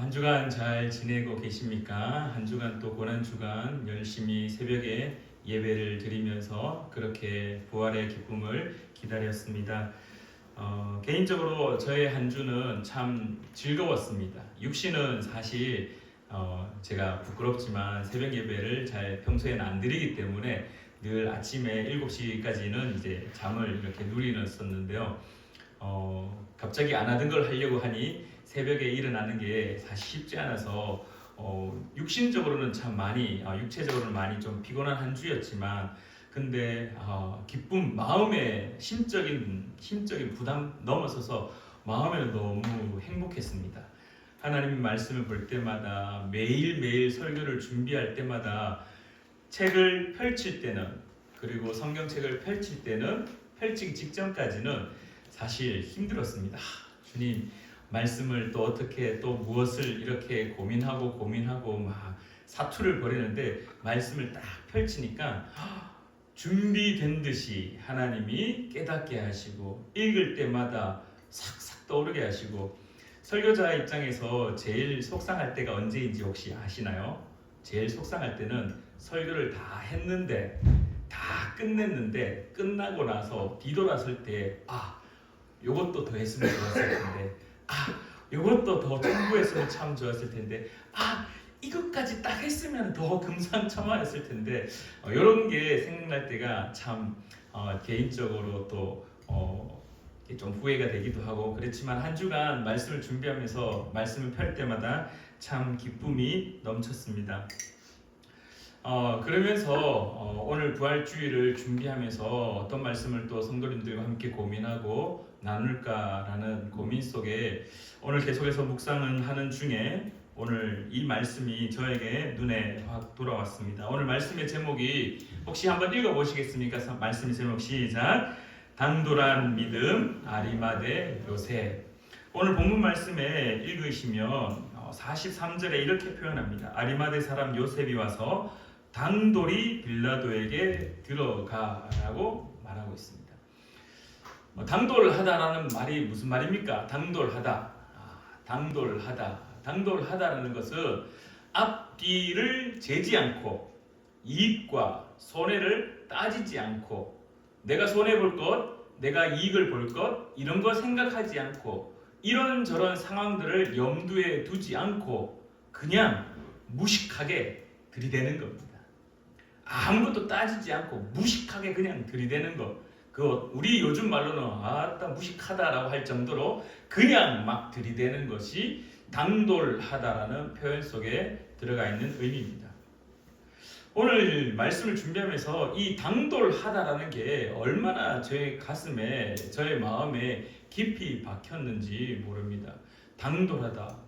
한 주간 잘 지내고 계십니까? 한 주간 또 고난주간 열심히 새벽에 예배를 드리면서 그렇게 부활의 기쁨을 기다렸습니다. 개인적으로 저의 한 주는 참 즐거웠습니다. 육신은 사실 제가 부끄럽지만 새벽 예배를 잘 평소에는 안 드리기 때문에 늘 아침에 7시까지는 이제 잠을 이렇게 누리었었는데요. 갑자기 안 하던 걸 하려고 하니 새벽에 일어나는 게 사실 쉽지 않아서 육신적으로는 참 많이 육체적으로는 많이 좀 피곤한 한 주였지만 근데 기쁨 마음의 심적인 부담 넘어서서 마음에는 너무 행복했습니다. 하나님 말씀을 볼 때마다 매일매일 설교를 준비할 때마다 책을 펼칠 때는 그리고 성경책을 펼칠 때는 펼치기 직전까지는 사실 힘들었습니다. 주님 말씀을 또 어떻게 또 무엇을 이렇게 고민하고 막 사투를 벌이는데 말씀을 딱 펼치니까 준비된 듯이 하나님이 깨닫게 하시고 읽을 때마다 삭삭 떠오르게 하시고 설교자 입장에서 제일 속상할 때가 언제인지 혹시 아시나요? 제일 속상할 때는 설교를 다 했는데 다 끝냈는데 끝나고 나서 뒤돌았을 때 요것도 더 했으면 좋았을 텐데 요것도 더 첨부했으면 참 좋았을 텐데 이것까지 딱 했으면 더 금상첨화였을 텐데 이런 게 생각날 때가 참 개인적으로 또 좀 후회가 되기도 하고 그렇지만 한 주간 말씀을 준비하면서 말씀을 펼 때마다 참 기쁨이 넘쳤습니다. 그러면서 오늘 부활주일을 준비하면서 어떤 말씀을 또 성도님들과 함께 고민하고 나눌까라는 고민 속에 오늘 계속해서 묵상을 하는 중에 오늘 이 말씀이 저에게 눈에 확 돌아왔습니다. 오늘 말씀의 제목이 혹시 한번 읽어보시겠습니까? 말씀의 제목 시작. 당돌한 믿음 아리마대 요셉. 오늘 본문 말씀에 읽으시면 43절에 이렇게 표현합니다. 아리마대 사람 요셉이 와서 당돌이 빌라도에게 들어가라고 말하고 있습니다. 당돌하다라는 말이 무슨 말입니까? 당돌하다라는 것은 앞뒤를 재지 않고 이익과 손해를 따지지 않고 내가 손해 볼 것, 내가 이익을 볼 것 이런 거 생각하지 않고 이런저런 상황들을 염두에 두지 않고 그냥 무식하게 들이대는 겁니다. 아무것도 따지지 않고 무식하게 그냥 들이대는 것. 우리 요즘 말로는 무식하다라고 할 정도로 그냥 막 들이대는 것이 당돌하다라는 표현 속에 들어가 있는 의미입니다. 오늘 말씀을 준비하면서 이 당돌하다라는 게 얼마나 저의 가슴에 저의 마음에 깊이 박혔는지 모릅니다. 당돌하다.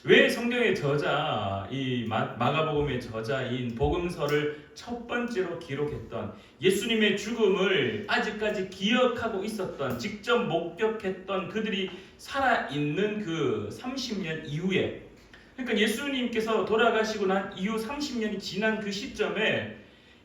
왜 성경의 저자 이 마가복음의 저자인 복음서를 첫 번째로 기록했던 예수님의 죽음을 아직까지 기억하고 있었던 직접 목격했던 그들이 살아있는 그 30년 이후에 그러니까 예수님께서 돌아가시고 난 이후 30년이 지난 그 시점에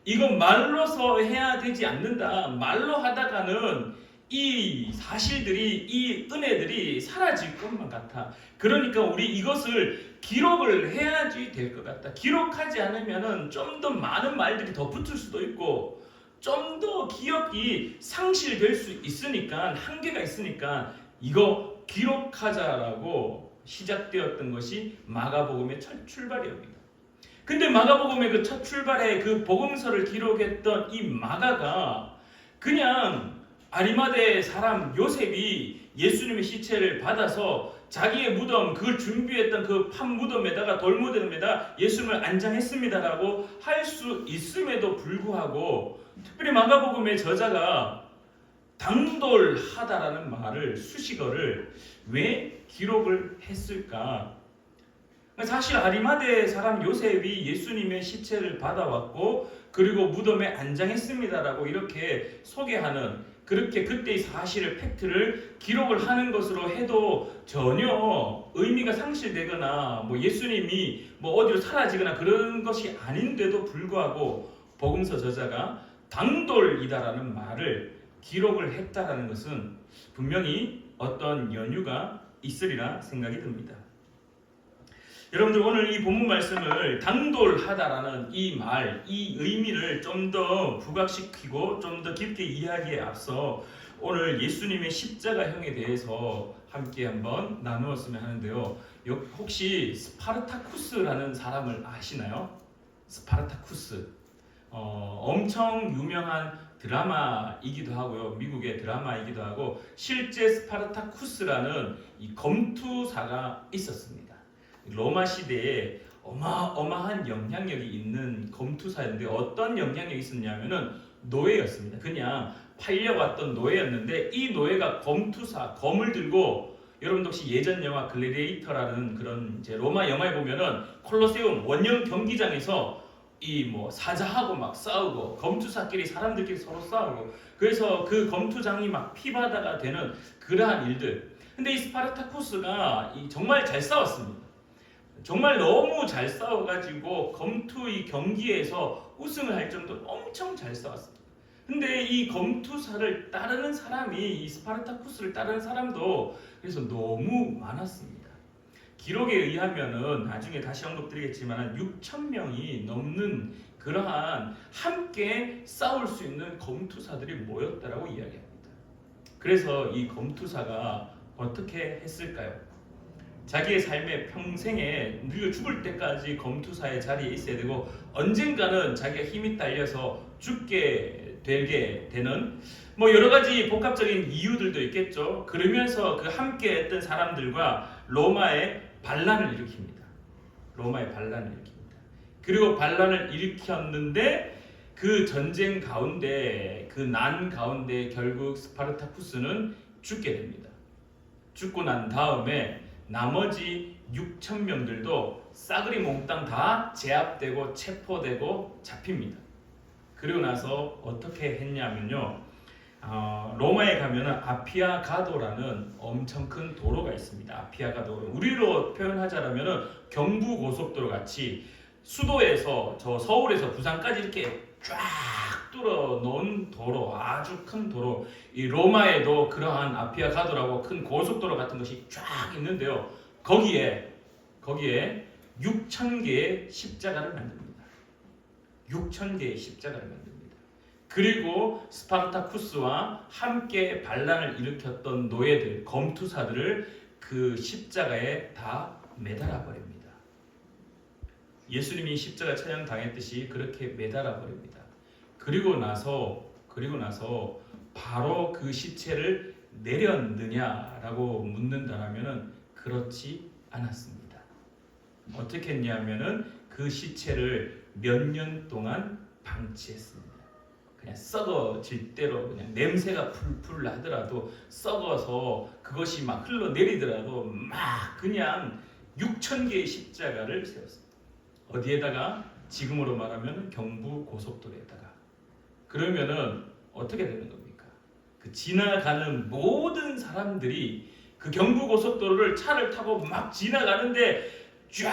이건 말로서 해야 되지 않는다. 말로 하다가는 이 사실들이 이 은혜들이 사라질 것만 같아. 그러니까 우리 이것을 기록을 해야지 될 것 같다. 기록하지 않으면 좀 더 많은 말들이 더 붙을 수도 있고 좀 더 기억이 상실될 수 있으니까 한계가 있으니까 이거 기록하자라고 시작되었던 것이 마가복음의 첫 출발이옵니다. 근데 마가복음의 그 첫 출발에 그 복음서를 기록했던 이 마가가 그냥 아리마대 사람 요셉이 예수님의 시체를 받아서 자기의 무덤 그걸 준비했던 그 판무덤에다가 돌무덤에다 예수님을 안장했습니다라고 할 수 있음에도 불구하고 특별히 마가복음의 저자가 당돌하다라는 말을 수식어를 왜 기록을 했을까? 사실 아리마대 사람 요셉이 예수님의 시체를 받아왔고 그리고 무덤에 안장했습니다라고 이렇게 소개하는 그렇게 그때의 사실을 팩트를 기록을 하는 것으로 해도 전혀 의미가 상실되거나 예수님이 어디로 사라지거나 그런 것이 아닌데도 불구하고 복음서 저자가 당돌이다라는 말을 기록을 했다라는 것은 분명히 어떤 연유가 있으리라 생각이 듭니다. 여러분들 오늘 이 본문 말씀을 당돌하다라는 이 말, 이 의미를 좀 더 부각시키고 좀 더 깊게 이해하기에 앞서 오늘 예수님의 십자가형에 대해서 함께 한번 나누었으면 하는데요. 혹시 스파르타쿠스라는 사람을 아시나요? 스파르타쿠스. 엄청 유명한 드라마이기도 하고요. 미국의 드라마이기도 하고 실제 스파르타쿠스라는 이 검투사가 있었습니다. 로마 시대에 어마어마한 영향력이 있는 검투사였는데 어떤 영향력이 있었냐면은 노예였습니다. 그냥 팔려왔던 노예였는데 이 노예가 검투사, 검을 들고 여러분도 혹시 예전 영화 글래디에이터라는 그런 이제 로마 영화에 보면은 콜로세움 원형 경기장에서 이 뭐 사자하고 막 싸우고 검투사끼리 사람들끼리 서로 싸우고 그래서 그 검투장이 막 피바다가 되는 그러한 일들. 근데 이 스파르타쿠스가 정말 잘 싸웠습니다. 정말 너무 잘 싸워가지고 검투 이 경기에서 우승을 할 정도로 엄청 잘 싸웠습니다. 근데 이 검투사를 따르는 사람이 이 스파르타쿠스를 따르는 사람도 그래서 너무 많았습니다. 기록에 의하면은 나중에 다시 언급드리겠지만 6,000명이 넘는 그러한 함께 싸울 수 있는 검투사들이 모였다라고 이야기합니다. 그래서 이 검투사가 어떻게 했을까요? 자기의 삶의 평생에 늙어 죽을 때까지 검투사의 자리에 있어야 되고 언젠가는 자기가 힘이 딸려서 죽게 되게 되는 뭐 여러 가지 복합적인 이유들도 있겠죠. 그러면서 그 함께 했던 사람들과 로마의 반란을 일으킵니다. 로마의 반란을 일으킵니다. 그리고 반란을 일으켰는데 그 전쟁 가운데 그 난 가운데 결국 스파르타쿠스는 죽게 됩니다. 죽고 난 다음에 나머지 6,000명들도 싸그리 몽땅 다 제압되고 체포되고 잡힙니다. 그리고 나서 어떻게 했냐면요. 로마에 가면은 아피아 가도라는 엄청 큰 도로가 있습니다. 아피아 가도. 우리로 표현하자면은 경부 고속도로 같이 수도에서 저 서울에서 부산까지 이렇게 쫙 뚫어 놓은 도로, 아주 큰 도로. 이 로마에도 그러한 아피아 가도라고 큰 고속도로 같은 것이 쫙 있는데요. 거기에 6,000개의 십자가를 만듭니다. 6,000개의 십자가를 만듭니다. 그리고 스파르타쿠스와 함께 반란을 일으켰던 노예들, 검투사들을 그 십자가에 다 매달아 버립니다. 예수님이 십자가 처형 당했듯이 그렇게 매달아 버립니다. 그리고 나서 바로 그 시체를 내렸느냐라고 묻는다라면은 그렇지 않았습니다. 어떻게 했냐면은 그 시체를 몇 년 동안 방치했습니다. 그냥 썩어질 대로 그냥 냄새가 풀풀 나더라도 썩어서 그것이 막 흘러내리더라도 막 그냥 6,000개의 십자가를 세웠습니다. 어디에다가? 지금으로 말하면 경부 고속도로에다가. 그러면은 어떻게 되는 겁니까? 그 지나가는 모든 사람들이 그 경부 고속도로를 차를 타고 막 지나가는데 쫙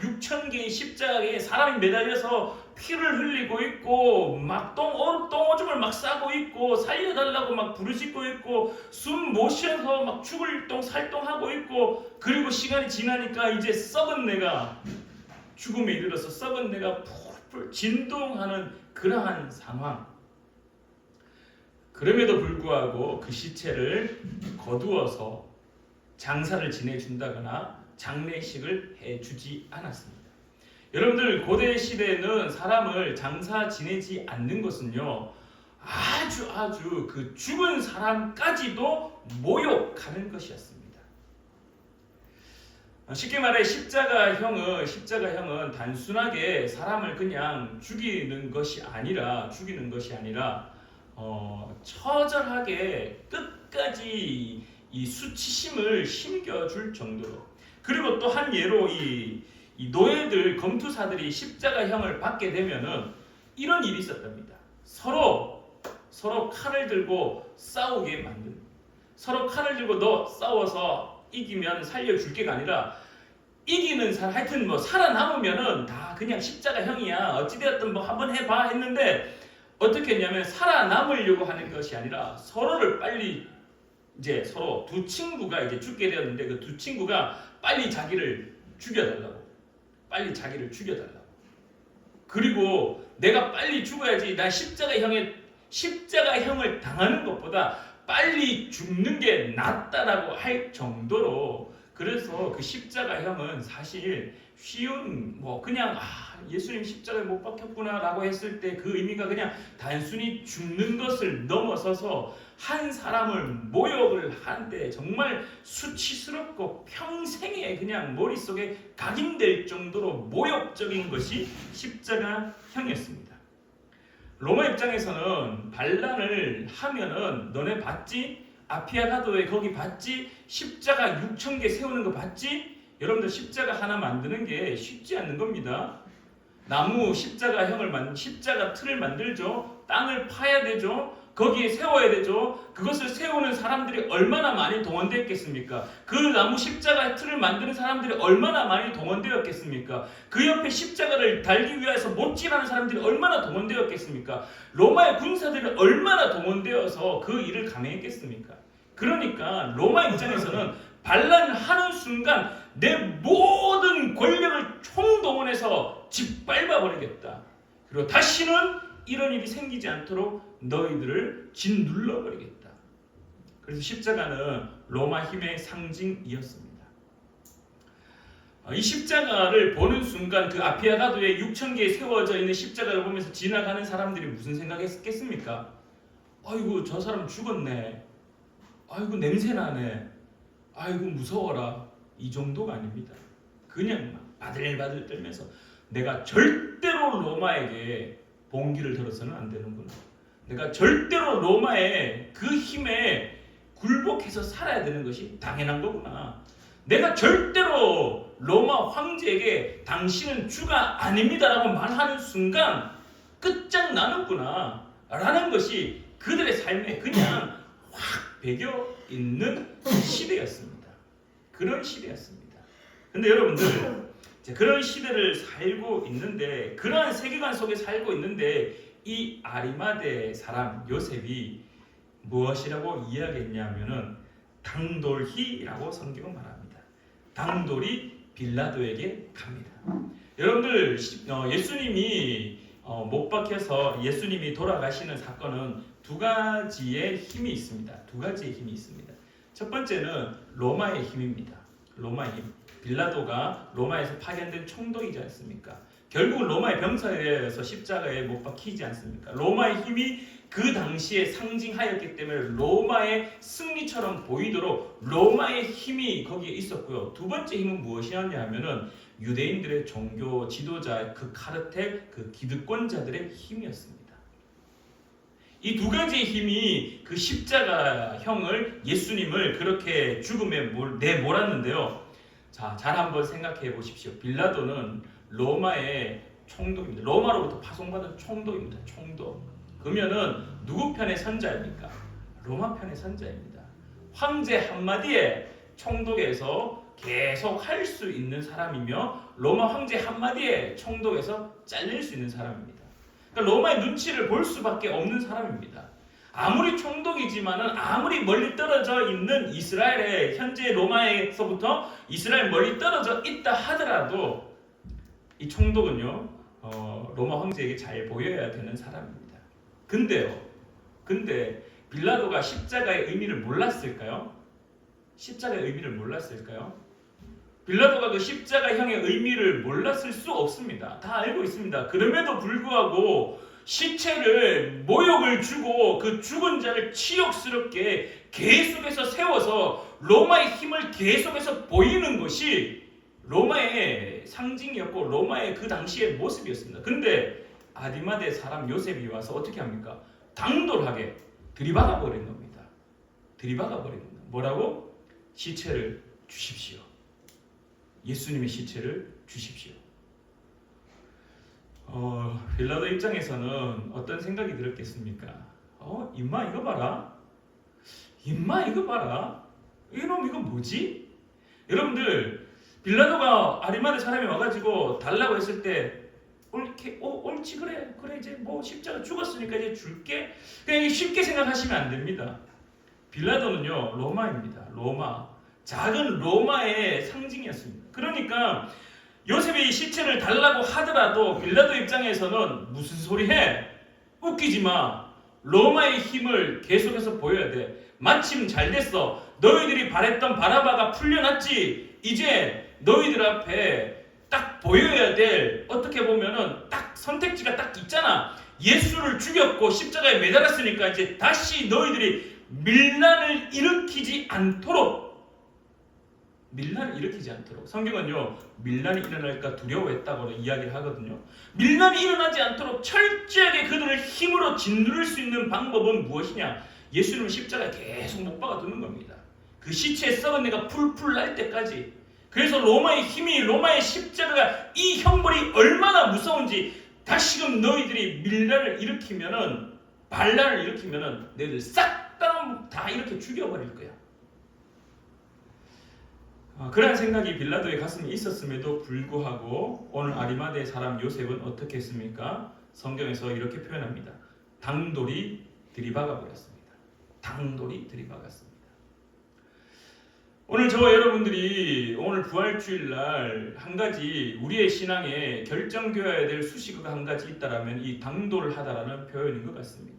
6,000개의 십자가에 사람이 매달려서 피를 흘리고 있고 막 똥오줌을 막 싸고 있고 살려달라고 막 부르짖고 있고 숨 못 쉬어서 막 죽을 똥 살똥하고 있고 그리고 시간이 지나니까 이제 썩은 내가 죽음에 이르러서 썩은 내가 풀풀 진동하는 그러한 상황. 그럼에도 불구하고 그 시체를 거두어서 장사를 지내준다거나 장례식을 해주지 않았습니다. 여러분들 고대 시대에는 사람을 장사 지내지 않는 것은요 아주 그 죽은 사람까지도 모욕하는 것이었습니다. 쉽게 말해 십자가형은 단순하게 사람을 그냥 죽이는 것이 아니라 처절하게 끝까지 이 수치심을 심겨줄 정도로. 그리고 또 한 예로 이 노예들 검투사들이 십자가형을 받게 되면은 이런 일이 있었답니다. 서로 칼을 들고 싸우게 만듭니다. 서로 칼을 들고 너 싸워서 이기면 살려줄게가 아니라 이기는 사람 하여튼 뭐 살아남으면은 다 그냥 십자가형이야. 어찌되었든 뭐 한번 해봐 했는데 어떻게 했냐면 살아남으려고 하는 것이 아니라 서로를 빨리 이제 서로 두 친구가 이제 죽게 되었는데 그 두 친구가 빨리 자기를 죽여달라고 빨리 자기를 죽여달라고. 그리고 내가 빨리 죽어야지 나 십자가형을 당하는 것보다 빨리 죽는 게 낫다라고 할 정도로, 그래서 그 십자가형은 사실 쉬운 그냥 예수님 십자가에 못 박혔구나라고 했을 때 그 의미가 그냥 단순히 죽는 것을 넘어서서 한 사람을 모욕을 하는데 정말 수치스럽고 평생에 그냥 머릿속에 각인될 정도로 모욕적인 것이 십자가형이었습니다. 로마 입장에서는 반란을 하면은 너네 봤지? 아피아가도에 거기 봤지? 십자가 6,000개 세우는 거 봤지? 여러분들 십자가 하나 만드는 게 쉽지 않는 겁니다. 나무 십자가 틀을 만들죠. 땅을 파야 되죠. 거기에 세워야 되죠. 그것을 세우는 사람들이 얼마나 많이 동원되었겠습니까? 그 나무 십자가 틀을 만드는 사람들이 얼마나 많이 동원되었겠습니까? 그 옆에 십자가를 달기 위해서 못질하는 사람들이 얼마나 동원되었겠습니까? 로마의 군사들이 얼마나 동원되어서 그 일을 감행했겠습니까? 그러니까 로마 입장에서는 반란을 하는 순간 내 모든 권력을 총동원해서 짓밟아버리겠다. 그리고 다시는 이런 일이 생기지 않도록 너희들을 짓눌러버리겠다. 그래서 십자가는 로마 힘의 상징이었습니다. 이 십자가를 보는 순간 그 아피아가도에 6,000개 세워져 있는 십자가를 보면서 지나가는 사람들이 무슨 생각했겠습니까? 아이고 저 사람 죽었네. 아이고 냄새나네. 아이고 무서워라. 이 정도가 아닙니다. 그냥 막 바들바들 떨면서 내가 절대로 로마에게 봉기를 들어서는 안 되는구나. 내가 절대로 로마의 그 힘에 굴복해서 살아야 되는 것이 당연한 거구나. 내가 절대로 로마 황제에게 당신은 주가 아닙니다라고 말하는 순간 끝장나는구나 라는 것이 그들의 삶에 그냥 확 배겨 있는 시대였습니다. 그런 시대였습니다. 근데 여러분들 그런 시대를 살고 있는데, 그러한 세계관 속에 살고 있는데 이 아리마대 사람 요셉이 무엇이라고 이야기했냐면은 당돌히라고 성경은 말합니다. 당돌이 빌라도에게 갑니다. 여러분들 예수님이 못 박혀서 예수님이 돌아가시는 사건은 두 가지의 힘이 있습니다. 두 가지의 힘이 있습니다. 첫 번째는 로마의 힘입니다. 로마의 힘. 빌라도가 로마에서 파견된 총독이지 않습니까? 결국 로마의 병사에 의해서 십자가에 못 박히지 않습니까? 로마의 힘이 그 당시에 상징하였기 때문에 로마의 승리처럼 보이도록 로마의 힘이 거기에 있었고요. 두 번째 힘은 무엇이었냐 하면은 유대인들의 종교 지도자 그 카르텔, 그 기득권자들의 힘이었습니다. 이 두 가지의 힘이 그 십자가형을 예수님을 그렇게 죽음에 내몰았는데요. 자, 잘 한번 생각해 보십시오. 빌라도는 로마의 총독입니다. 로마로부터 파송받은 총독입니다. 총독. 그러면은 누구 편의 선자입니까? 로마 편의 선자입니다. 황제 한마디에 총독에서 계속 할 수 있는 사람이며 로마 황제 한마디에 총독에서 잘릴 수 있는 사람입니다. 그러니까 로마의 눈치를 볼 수밖에 없는 사람입니다. 아무리 총독이지만은 아무리 멀리 떨어져 있는 이스라엘의 현재 로마에서부터 이스라엘 멀리 떨어져 있다 하더라도 이 총독은요 로마 황제에게 잘 보여야 되는 사람입니다. 근데 빌라도가 십자가의 의미를 몰랐을까요? 십자가의 의미를 몰랐을까요? 빌라도가 그 십자가형의 의미를 몰랐을 수 없습니다. 다 알고 있습니다. 그럼에도 불구하고 시체를 모욕을 주고 그 죽은 자를 치욕스럽게 계속해서 세워서 로마의 힘을 계속해서 보이는 것이 로마의 상징이었고 로마의 그 당시의 모습이었습니다. 그런데 아리마대 사람 요셉이 와서 어떻게 합니까? 당돌하게 들이박아 버린 겁니다. 들이박아 버린 겁니다. 뭐라고? 시체를 주십시오. 예수님의 시체를 주십시오. 빌라도 입장에서는 어떤 생각이 들었겠습니까? 임마 이거 봐라. 임마 이거 봐라. 이놈 이거 뭐지? 여러분들 빌라도가 아리마대 사람이 와가지고 달라고 했을 때 옳지 그래 이제 뭐 십자가 죽었으니까 이제 줄게. 그냥 쉽게 생각하시면 안 됩니다. 빌라도는요 로마입니다. 로마. 작은 로마의 상징이었습니다. 그러니까 요셉이 시체를 달라고 하더라도 빌라도 입장에서는 무슨 소리 해? 웃기지 마. 로마의 힘을 계속해서 보여야 돼. 마침 잘 됐어. 너희들이 바랬던 바라바가 풀려났지. 이제 너희들 앞에 딱 보여야 될, 어떻게 보면은 딱 선택지가 딱 있잖아. 예수를 죽였고 십자가에 매달았으니까 이제 다시 너희들이 밀란을 일으키지 않도록, 성경은요 밀란이 일어날까 두려워했다고 이야기를 하거든요. 밀란이 일어나지 않도록 철저하게 그들을 힘으로 짓누를 수 있는 방법은 무엇이냐? 예수님을 십자가에 계속 못 박아두는 겁니다. 그 시체에 썩은 내가 풀풀 날 때까지. 그래서 로마의 힘이, 로마의 십자가가, 이 형벌이 얼마나 무서운지, 다시금 너희들이 밀란을 일으키면은, 반란을 일으키면은 너희들 싹 다 이렇게 죽여버릴 거야. 그러한 생각이 빌라도의 가슴에 있었음에도 불구하고 오늘 아리마대 사람 요셉은 어떻게 했습니까? 성경에서 이렇게 표현합니다. 당돌이 들이박아 버렸습니다. 당돌이 들이박았습니다. 오늘 저와 여러분들이 오늘 부활주일날 한 가지 우리의 신앙에 결정되어야 될 수식어가 한 가지 있다라면 이 당돌하다라는 표현인 것 같습니다.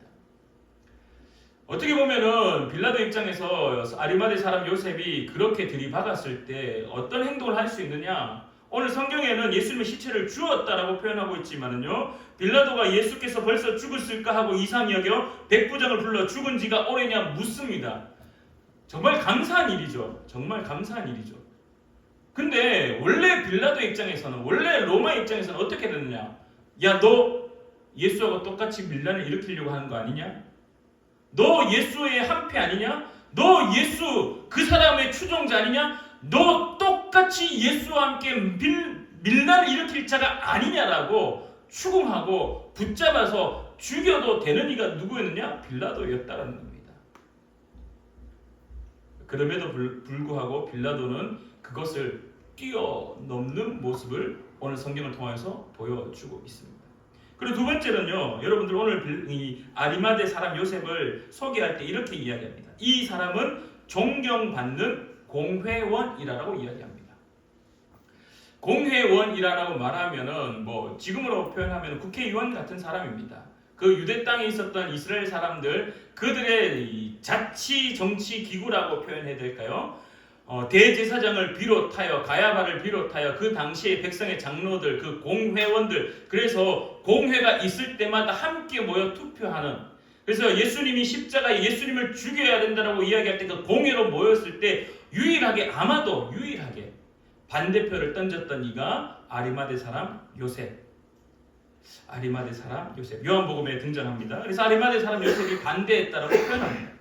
어떻게 보면은 빌라도 입장에서 아리마대 사람 요셉이 그렇게 들이박았을 때 어떤 행동을 할 수 있느냐? 오늘 성경에는 예수님의 시체를 주었다라고 표현하고 있지만은요, 빌라도가 예수께서 벌써 죽었을까 하고 이상히 여겨 백부장을 불러 죽은 지가 오래냐 묻습니다. 정말 감사한 일이죠. 정말 감사한 일이죠. 근데 원래 빌라도 입장에서는, 원래 로마 입장에서는 어떻게 됐느냐? 야, 너 예수하고 똑같이 밀란을 일으키려고 하는 거 아니냐? 너 예수의 한패 아니냐? 너 예수 그 사람의 추종자 아니냐? 너 똑같이 예수와 함께 밀란을 일으킬 자가 아니냐라고 추궁하고 붙잡아서 죽여도 되는 이가 누구였느냐? 빌라도였다라는 겁니다. 그럼에도 불구하고 빌라도는 그것을 뛰어넘는 모습을 오늘 성경을 통해서 보여주고 있습니다. 그리고 두 번째는요, 여러분들 오늘 이 아리마대 사람 요셉을 소개할 때 이렇게 이야기합니다. 이 사람은 존경받는 공회원이라고 이야기합니다. 공회원이라고 말하면은 뭐 지금으로 표현하면 국회의원 같은 사람입니다. 그 유대 땅에 있었던 이스라엘 사람들, 그들의 이 자치 정치 기구라고 표현해야 될까요? 대제사장을 비롯하여 가야바를 비롯하여 그 당시의 백성의 장로들, 그 공회원들, 그래서 공회가 있을 때마다 함께 모여 투표하는, 그래서 예수님이 십자가에 예수님을 죽여야 된다고 이야기할 때 그 공회로 모였을 때 아마도 유일하게 반대표를 던졌던 이가 아리마대 사람 요셉. 아리마대 사람 요셉. 요한복음에 등장합니다. 그래서 아리마대 사람 요셉이 반대했다라고 표현합니다.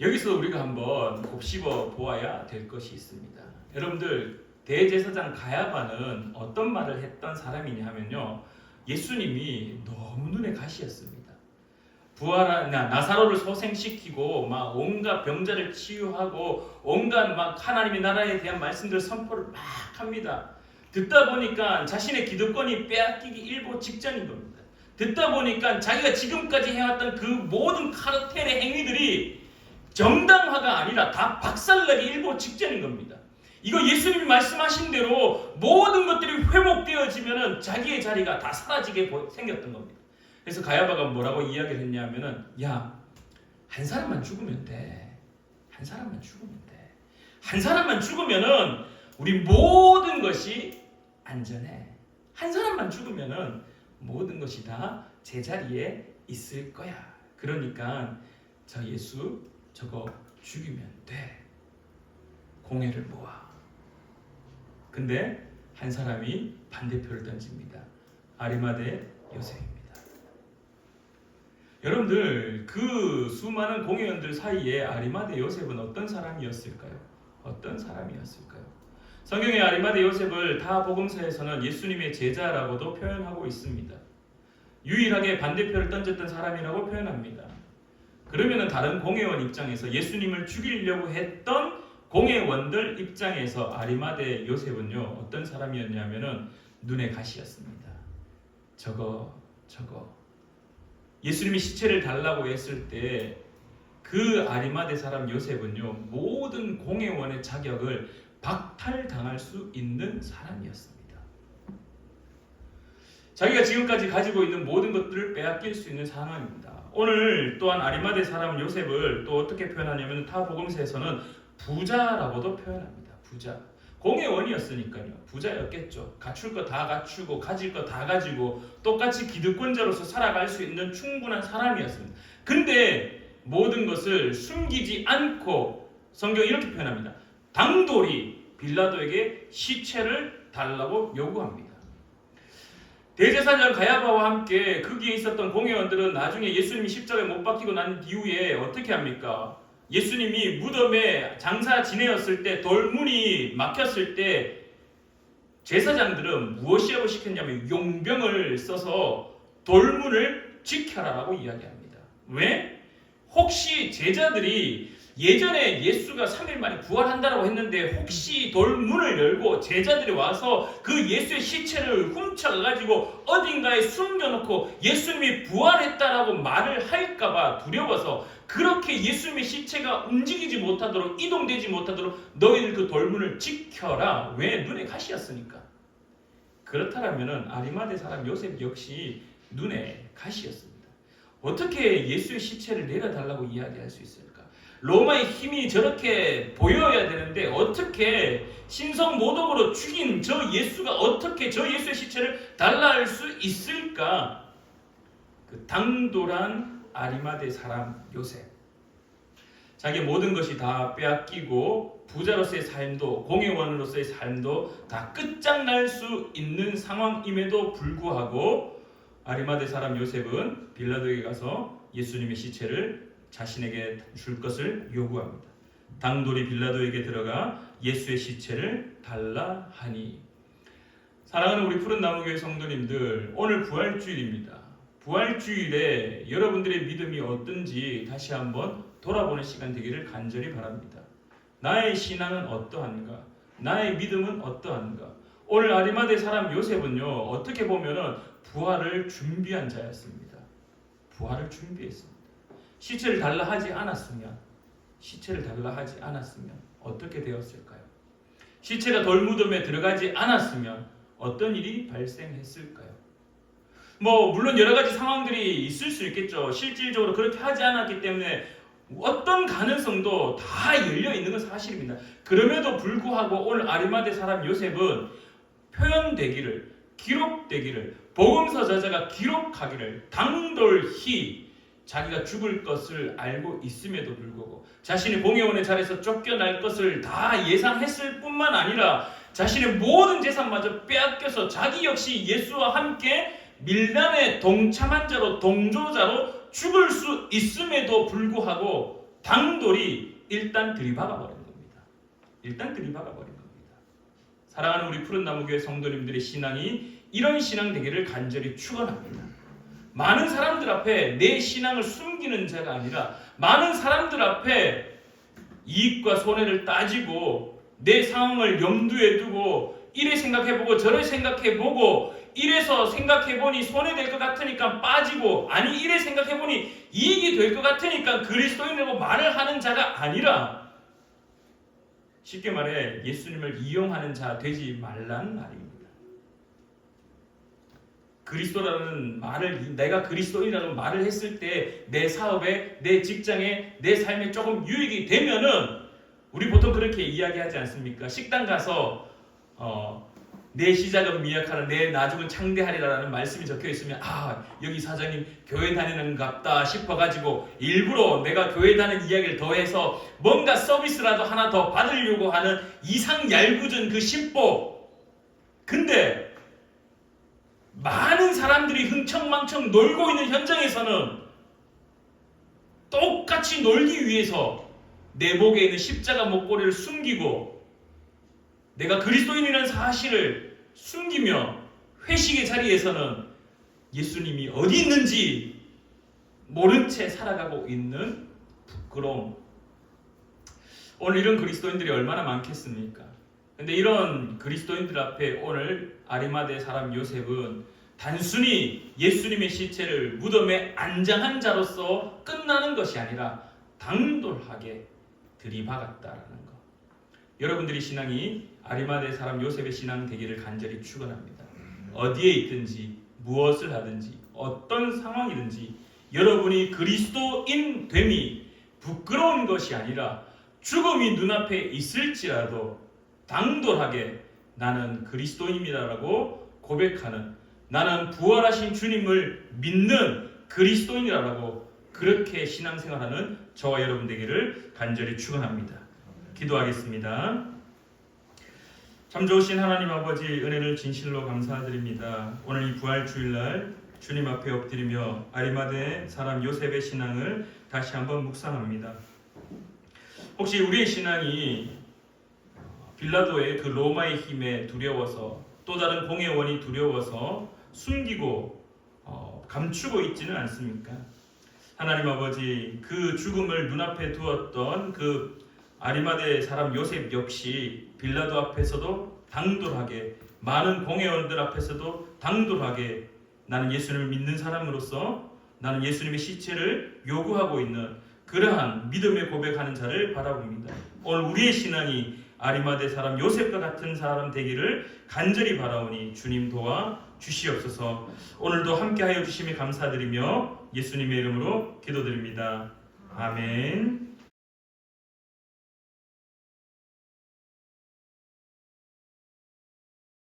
여기서 우리가 한번 곱씹어 보아야 될 것이 있습니다. 여러분들, 대제사장 가야바는 어떤 말을 했던 사람이냐 하면요, 예수님이 너무 눈에 가시였습니다. 부활한 나사로를 소생시키고 막 온갖 병자를 치유하고 온갖 막 하나님의 나라에 대한 말씀들 선포를 막 합니다. 듣다 보니까 자신의 기득권이 빼앗기기 일보 직전인 겁니다. 듣다 보니까 자기가 지금까지 해왔던 그 모든 카르텔의 행위들이 정당화가 아니라 다 박살나기 일보 직전인 겁니다. 이거 예수님이 말씀하신 대로 모든 것들이 회복되어지면은 자기의 자리가 다 사라지게 생겼던 겁니다. 그래서 가야바가 뭐라고 이야기를 했냐면은, 야, 한 사람만 죽으면 돼. 한 사람만 죽으면 돼. 한 사람만 죽으면은 우리 모든 것이 안전해. 한 사람만 죽으면은 모든 것이 다 제자리에 있을 거야. 그러니까 저 예수 저거 죽이면 돼. 공회를 모아. 근데 한 사람이 반대표를 던집니다. 아리마대 요셉입니다. 여러분들, 그 수많은 공회원들 사이에 아리마대 요셉은 어떤 사람이었을까요? 어떤 사람이었을까요? 성경의 아리마대 요셉을 다 복음서에서는 예수님의 제자라고도 표현하고 있습니다. 유일하게 반대표를 던졌던 사람이라고 표현합니다. 그러면은 다른 공회원 입장에서, 예수님을 죽이려고 했던 공회원들 입장에서 아리마대 요셉은요 어떤 사람이었냐면은 눈에 가시였습니다. 저거 예수님이 시체를 달라고 했을 때 그 아리마대 사람 요셉은요 모든 공회원의 자격을 박탈당할 수 있는 사람이었습니다. 자기가 지금까지 가지고 있는 모든 것들을 빼앗길 수 있는 상황입니다. 오늘 또한 아리마대 사람 요셉을 또 어떻게 표현하냐면 타복음서에서는 부자라고도 표현합니다. 부자. 공회원이었으니까요. 부자였겠죠. 갖출 거 다 갖추고 가질 거 다 가지고 똑같이 기득권자로서 살아갈 수 있는 충분한 사람이었습니다. 근데 모든 것을 숨기지 않고 성경이 이렇게 표현합니다. 당돌이 빌라도에게 시체를 달라고 요구합니다. 대제사장 가야바와 함께 거기에 있었던 공회원들은 나중에 예수님이 십자가에 못 박히고 난 이후에 어떻게 합니까? 예수님이 무덤에 장사 지내었을 때 돌문이 막혔을 때 제사장들은 무엇이라고 시켰냐면 용병을 써서 돌문을 지켜라라고 이야기합니다. 왜? 혹시 제자들이 예전에 예수가 3일 만에 부활한다라고 했는데 혹시 돌문을 열고 제자들이 와서 그 예수의 시체를 훔쳐가지고 어딘가에 숨겨놓고 예수님이 부활했다라고 말을 할까봐 두려워서 그렇게 예수님의 시체가 움직이지 못하도록 이동되지 못하도록 너희들 그 돌문을 지켜라. 왜? 눈에 가시였으니까. 그렇다면 아리마대 사람 요셉 역시 눈에 가시였습니다. 어떻게 예수의 시체를 내려달라고 이야기할 수 있을까? 로마의 힘이 저렇게 보여야 되는데 어떻게 신성모독으로 죽인 저 예수가 어떻게 저 예수의 시체를 달라 할 수 있을까? 그 당돌한 아리마대 사람 요셉. 자기 모든 것이 다 빼앗기고 부자로서의 삶도 공회원으로서의 삶도 다 끝장날 수 있는 상황임에도 불구하고 아리마대 사람 요셉은 빌라도에게 가서 예수님의 시체를 자신에게 줄 것을 요구합니다. 당돌이 빌라도에게 들어가 예수의 시체를 달라 하니. 사랑하는 우리 푸른나무교회 성도님들, 오늘 부활주일입니다. 부활주일에 여러분들의 믿음이 어떤지 다시 한번 돌아보는 시간 되기를 간절히 바랍니다. 나의 신앙은 어떠한가? 나의 믿음은 어떠한가? 오늘 아리마대 사람 요셉은요, 어떻게 보면은 부활을 준비한 자였습니다. 부활을 준비했습니다. 시체를 달라 하지 않았으면 어떻게 되었을까요? 시체가 돌무덤에 들어가지 않았으면 어떤 일이 발생했을까요? 물론 여러 가지 상황들이 있을 수 있겠죠. 실질적으로 그렇게 하지 않았기 때문에 어떤 가능성도 다 열려 있는 건 사실입니다. 그럼에도 불구하고 오늘 아리마대 사람 요셉은 표현되기를, 기록되기를, 복음서 저자가 기록하기를 당돌히 자기가 죽을 것을 알고 있음에도 불구하고 자신이 공회원의 자리에서 쫓겨날 것을 다 예상했을 뿐만 아니라 자신의 모든 재산마저 빼앗겨서 자기 역시 예수와 함께 밀란에 동참한 자로 동조자로 죽을 수 있음에도 불구하고 당돌이 일단 들이박아 버린 겁니다. 사랑하는 우리 푸른나무교회 성도님들의 신앙이 이런 신앙 되기를 간절히 축원합니다. 많은 사람들 앞에 내 신앙을 숨기는 자가 아니라 많은 사람들 앞에 이익과 손해를 따지고 내 상황을 염두에 두고 이래 생각해보고 저래 생각해보고 이래서 생각해보니 손해될 것 같으니까 빠지고 아니 이래 생각해보니 이익이 될 것 같으니까 그리스도인이라고 말을 하는 자가 아니라 쉽게 말해 예수님을 이용하는 자 되지 말라는 말입니다. 그리스도라는 말을 내가 그리스도인이라는 말을 했을 때 내 사업에 내 직장에 내 삶에 조금 유익이 되면은 우리 보통 그렇게 이야기하지 않습니까? 식당 가서 내 시작은 미약하나 내 나중은 창대하리라는 말씀이 적혀 있으면 여기 사장님 교회 다니는갑다 싶어가지고 일부러 내가 교회 다니는 이야기를 더해서 뭔가 서비스라도 하나 더 받으려고 하는 이상 얄궂은 그 심보. 근데 많은 사람들이 흥청망청 놀고 있는 현장에서는 똑같이 놀기 위해서 내 목에 있는 십자가 목걸이를 숨기고 내가 그리스도인이라는 사실을 숨기며 회식의 자리에서는 예수님이 어디 있는지 모른 채 살아가고 있는 부끄러움. 오늘 이런 그리스도인들이 얼마나 많겠습니까? 근데 이런 그리스도인들 앞에 오늘 아리마대 사람 요셉은 단순히 예수님의 시체를 무덤에 안장한 자로서 끝나는 것이 아니라 당돌하게 들이박았다라는 것. 여러분들의 신앙이 아리마대 사람 요셉의 신앙 되기를 간절히 축원합니다. 어디에 있든지 무엇을 하든지 어떤 상황이든지 여러분이 그리스도인 됨이 부끄러운 것이 아니라 죽음이 눈앞에 있을지라도 당돌하게 나는 그리스도인이라고 고백하는, 나는 부활하신 주님을 믿는 그리스도인이라고 그렇게 신앙생활하는 저와 여러분 되기를 간절히 축원합니다. 기도하겠습니다. 참 좋으신 하나님 아버지, 은혜를 진실로 감사드립니다. 오늘 이 부활주일날 주님 앞에 엎드리며 아리마대 사람 요셉의 신앙을 다시 한번 묵상합니다. 혹시 우리의 신앙이 빌라도의 그 로마의 힘에 두려워서, 또 다른 공회원이 두려워서 숨기고 감추고 있지는 않습니까? 하나님 아버지, 그 죽음을 눈앞에 두었던 그 아리마대 사람 요셉 역시 빌라도 앞에서도 당돌하게, 많은 공회원들 앞에서도 당돌하게 나는 예수님을 믿는 사람으로서 나는 예수님의 시체를 요구하고 있는 그러한 믿음의 고백하는 자를 바라봅니다. 오늘 우리의 신앙이 아리마대 사람 요셉과 같은 사람 되기를 간절히 바라오니 주님 도와 주시옵소서. 오늘도 함께하여 주심에 감사드리며 예수님의 이름으로 기도드립니다. 아멘.